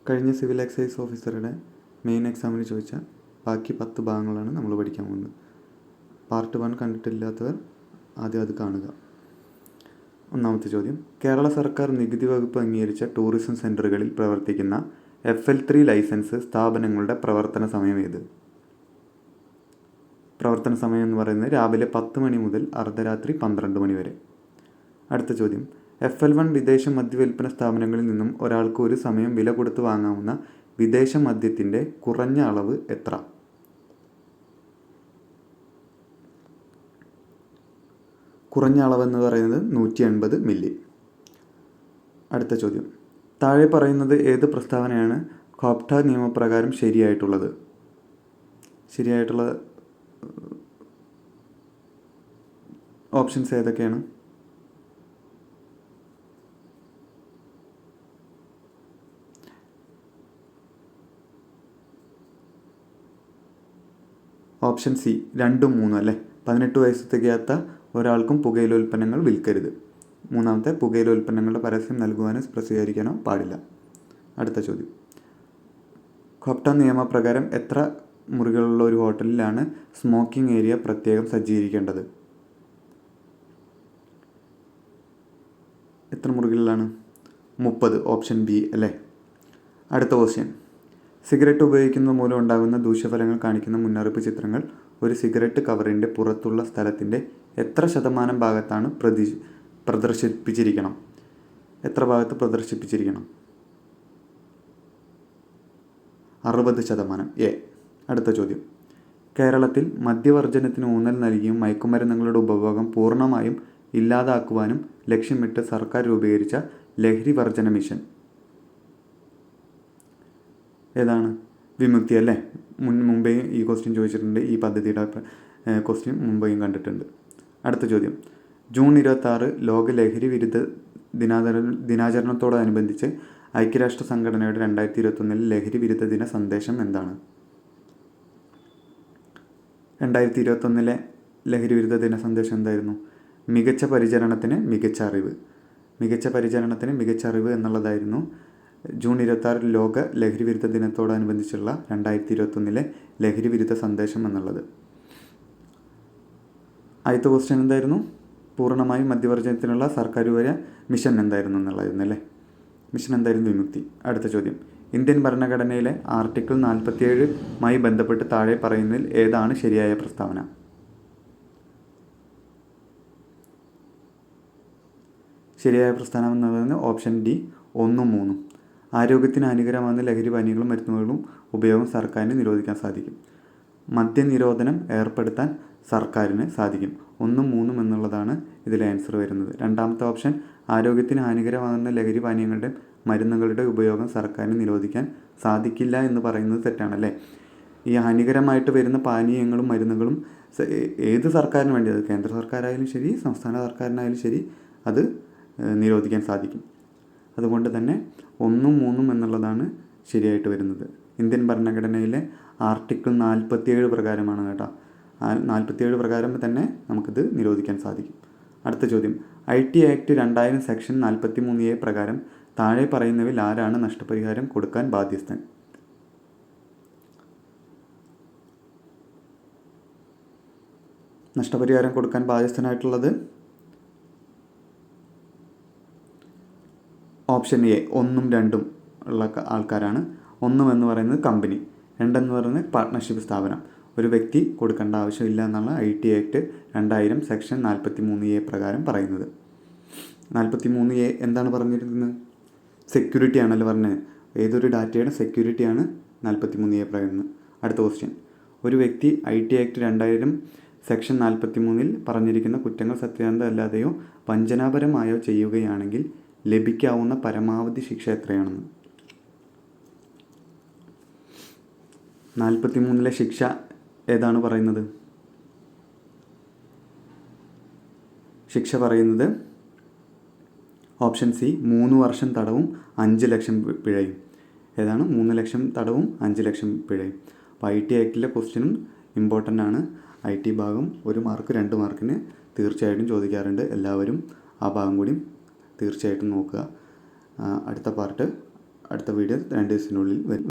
കഴിഞ്ഞ civil excise ഓഫീസറുടെ main എക്സാമിന് ചോദിച്ച ബാക്കി 10 ഭാഗങ്ങളാണ് നമ്മൾ പഠിക്കാൻ പോകുന്നത്. പാർട്ട് 1 കണ്ടിട്ടില്ലാത്തവർ ആദ്യം അത് കാണുക. ഒന്നാമത്തെ ചോദ്യം, കേരള സർക്കാർ നികുതി വകുപ്പ് അംഗീകരിച്ച ടൂറിസം സെൻ്ററുകളിൽ പ്രവർത്തിക്കുന്ന FL3 ലൈസൻസ് സ്ഥാപനങ്ങളുടെ പ്രവർത്തന സമയം ഏത്? പ്രവർത്തന സമയം എന്ന് പറയുന്നത് രാവിലെ 10 മണി മുതൽ അർദ്ധരാത്രി 12 മണി വരെ. അടുത്ത ചോദ്യം, FL1 വിദേശ മദ്യവിൽപ്പന സ്ഥാപനങ്ങളിൽ നിന്നും ഒരാൾക്ക് ഒരു സമയം വില കൊടുത്ത് വാങ്ങാവുന്ന വിദേശ മദ്യത്തിൻ്റെ കുറഞ്ഞ അളവ് എത്ര? കുറഞ്ഞ അളവെന്ന് പറയുന്നത് 180 മില്ലി. അടുത്ത ചോദ്യം, താഴെ പറയുന്നത് ഏത് പ്രസ്താവനയാണ് കോപ്റ്റ നിയമപ്രകാരം ശരിയായിട്ടുള്ളത്? ശരിയായിട്ടുള്ള ഓപ്ഷൻസ് ഏതൊക്കെയാണ്? ഓപ്ഷൻ സി 2, 3 അല്ലേ. 18 വയസ്സ് തികയാത്ത ഒരാൾക്കും പുകയില ഉൽപ്പന്നങ്ങൾ വിൽക്കരുത്. മൂന്നാമത്തെ, പുകയില ഉൽപ്പന്നങ്ങളുടെ പരസ്യം നൽകുവാനോ പ്രസിദ്ധീകരിക്കാനോ പാടില്ല. അടുത്ത ചോദ്യം, കോപ്റ്റ നിയമപ്രകാരം എത്ര മുറികളുള്ള ഒരു ഹോട്ടലിലാണ് സ്മോക്കിംഗ് ഏരിയ പ്രത്യേകം സജ്ജീകരിക്കേണ്ടത്? എത്ര മുറികളിലാണ്? 30, ഓപ്ഷൻ ബി അല്ലേ. അടുത്ത ക്വസ്റ്റ്യൻ, സിഗരറ്റ് ഉപയോഗിക്കുന്നത് മൂലം ഉണ്ടാകുന്ന ദൂഷ്യഫലങ്ങൾ കാണിക്കുന്ന മുന്നറിയിപ്പ് ചിത്രങ്ങൾ ഒരു സിഗരറ്റ് കവറിൻ്റെ പുറത്തുള്ള സ്ഥലത്തിൻ്റെ എത്ര ശതമാനം ഭാഗത്താണ് പ്രദർശിപ്പിച്ചിരിക്കണം? എത്ര ഭാഗത്ത് പ്രദർശിപ്പിച്ചിരിക്കണം? 60%. എ. അടുത്ത ചോദ്യം, കേരളത്തിൽ മദ്യവർജനത്തിന് ഊന്നൽ നൽകിയും മയക്കുമരുന്നുകളുടെ ഉപഭോഗം പൂർണ്ണമായും ഇല്ലാതാക്കുവാനും ലക്ഷ്യമിട്ട് സർക്കാർ രൂപീകരിച്ച ലഹരി വർജന മിഷൻ ഏതാണ്? വിമുക്തി അല്ലേ. മുമ്പേ ഈ ക്വസ്റ്റ്യൻ ചോദിച്ചിട്ടുണ്ട്. ഈ പദ്ധതിയുടെ ക്വസ്റ്റ്യൻ മുമ്പേയും കണ്ടിട്ടുണ്ട്. അടുത്ത ചോദ്യം, ജൂൺ 26 ലോക ലഹരി വിരുദ്ധ ദിനാചരണത്തോടനുബന്ധിച്ച് ഐക്യരാഷ്ട്ര സംഘടനയുടെ 2021 ലഹരി വിരുദ്ധ ദിന സന്ദേശം എന്താണ്? 2021 ലഹരി വിരുദ്ധ ദിന സന്ദേശം എന്തായിരുന്നു? മികച്ച പരിചരണത്തിന് മികച്ച അറിവ്. മികച്ച പരിചരണത്തിന് മികച്ച അറിവ് എന്നുള്ളതായിരുന്നു ജൂൺ 26 ലോക ലഹരി വിരുദ്ധ ദിനത്തോടനുബന്ധിച്ചുള്ള 2021 ലഹരി വിരുദ്ധ സന്ദേശം എന്നുള്ളത്. ആദ്യത്തെ ക്വസ്റ്റ്യൻ എന്തായിരുന്നു? പൂർണ്ണമായും മദ്യവർജനത്തിനുള്ള സർക്കാർ വരെ മിഷൻ എന്തായിരുന്നു എന്നുള്ളതായിരുന്നു അല്ലേ. മിഷൻ എന്തായിരുന്നു? വിമുക്തി. അടുത്ത ചോദ്യം, ഇന്ത്യൻ ഭരണഘടനയിലെ ആർട്ടിക്കിൾ 47 ബന്ധപ്പെട്ട് താഴെ പറയുന്നതിൽ ഏതാണ് ശരിയായ പ്രസ്താവന? ശരിയായ പ്രസ്താവന എന്ന് പറയുന്നത് ഓപ്ഷൻ ഡി 1, 3. ആരോഗ്യത്തിന് ഹാനികരമാകുന്ന ലഹരി പാനീയങ്ങളും മരുന്നുകളും ഉപയോഗം സർക്കാരിന് നിരോധിക്കാൻ സാധിക്കും. മദ്യനിരോധനം ഏർപ്പെടുത്താൻ സർക്കാരിന് സാധിക്കും. 1, 3 എന്നുള്ളതാണ് ഇതിലെ ആൻസർ വരുന്നത്. രണ്ടാമത്തെ ഓപ്ഷൻ, ആരോഗ്യത്തിന് ഹാനികരമാകുന്ന ലഹരി പാനീയങ്ങളുടെ മരുന്നുകളുടെ ഉപയോഗം സർക്കാരിന് നിരോധിക്കാൻ സാധിക്കില്ല എന്ന് പറയുന്നത് തെറ്റാണല്ലേ. ഈ ഹാനികരമായിട്ട് വരുന്ന പാനീയങ്ങളും മരുന്നുകളും ഏത് സർക്കാരിന് വേണ്ടി, അത് കേന്ദ്ര സർക്കാരായാലും ശരി സംസ്ഥാന സർക്കാരിനായാലും ശരി, അത് നിരോധിക്കാൻ സാധിക്കും. അതുകൊണ്ട് തന്നെ 1, 3 എന്നുള്ളതാണ് ശരിയായിട്ട് വരുന്നത്. ഇന്ത്യൻ ഭരണഘടനയിലെ ആർട്ടിക്കിൾ 47 പ്രകാരമാണ് കേട്ടോ. 47 പ്രകാരം തന്നെ നമുക്കിത് നിരോധിക്കാൻ സാധിക്കും. അടുത്ത ചോദ്യം, IT ആക്ട് 2000 സെക്ഷൻ 43A പ്രകാരം താഴെ പറയുന്നവയിൽ ആരാണ് നഷ്ടപരിഹാരം കൊടുക്കാൻ ബാധ്യസ്ഥൻ? നഷ്ടപരിഹാരം കൊടുക്കാൻ ബാധ്യസ്ഥനായിട്ടുള്ളത് ഓപ്ഷൻ എ 1, 2 ഉള്ള ആൾക്കാരാണ്. 1 എന്ന് പറയുന്നത് കമ്പനി, 2 എന്ന് പറയുന്നത് പാർട്ട്ണർഷിപ്പ് സ്ഥാപനം. ഒരു വ്യക്തി കൊടുക്കേണ്ട ആവശ്യമില്ല എന്നാണ് IT ആക്ട് 2000 സെക്ഷൻ 43A പ്രകാരം പറയുന്നത്. 43A എന്താണ് പറഞ്ഞിരിക്കുന്നത്? സെക്യൂരിറ്റി ആണല്ലോ പറഞ്ഞത്. ഏതൊരു ഡാറ്റയുടെ സെക്യൂരിറ്റിയാണ് 43A പറയുന്നത്. അടുത്ത ക്വസ്റ്റ്യൻ, ഒരു വ്യക്തി IT ആക്ട് 2000 സെക്ഷൻ 43 പറഞ്ഞിരിക്കുന്ന കുറ്റങ്ങൾ സത്യസന്ധമല്ലാതെയോ വഞ്ചനാപരമായോ ചെയ്യുകയാണെങ്കിൽ ലഭിക്കാവുന്ന പരമാവധി ശിക്ഷ എത്രയാണെന്ന്? 43 ശിക്ഷ ഏതാണ് പറയുന്നത്? ശിക്ഷ പറയുന്നത് ഓപ്ഷൻ സി 3 വർഷം തടവും 5 ലക്ഷം പിഴയും. ഏതാണ്? 3 ലക്ഷം തടവും 5 ലക്ഷം പിഴയും. അപ്പോൾ IT ആക്ടിലെ ക്വസ്റ്റ്യനും ഇമ്പോർട്ടൻ്റ് ആണ്. IT ഭാഗം 1 മാർക്ക് 2 മാർക്കിന് തീർച്ചയായിട്ടും ചോദിക്കാറുണ്ട്. എല്ലാവരും ആ ഭാഗം കൂടി തീർച്ചയായിട്ടും നോക്കുക. അടുത്ത പാർട്ട് അടുത്ത വീഡിയോ 2 ദിവസത്തിനുള്ളിൽ വരും.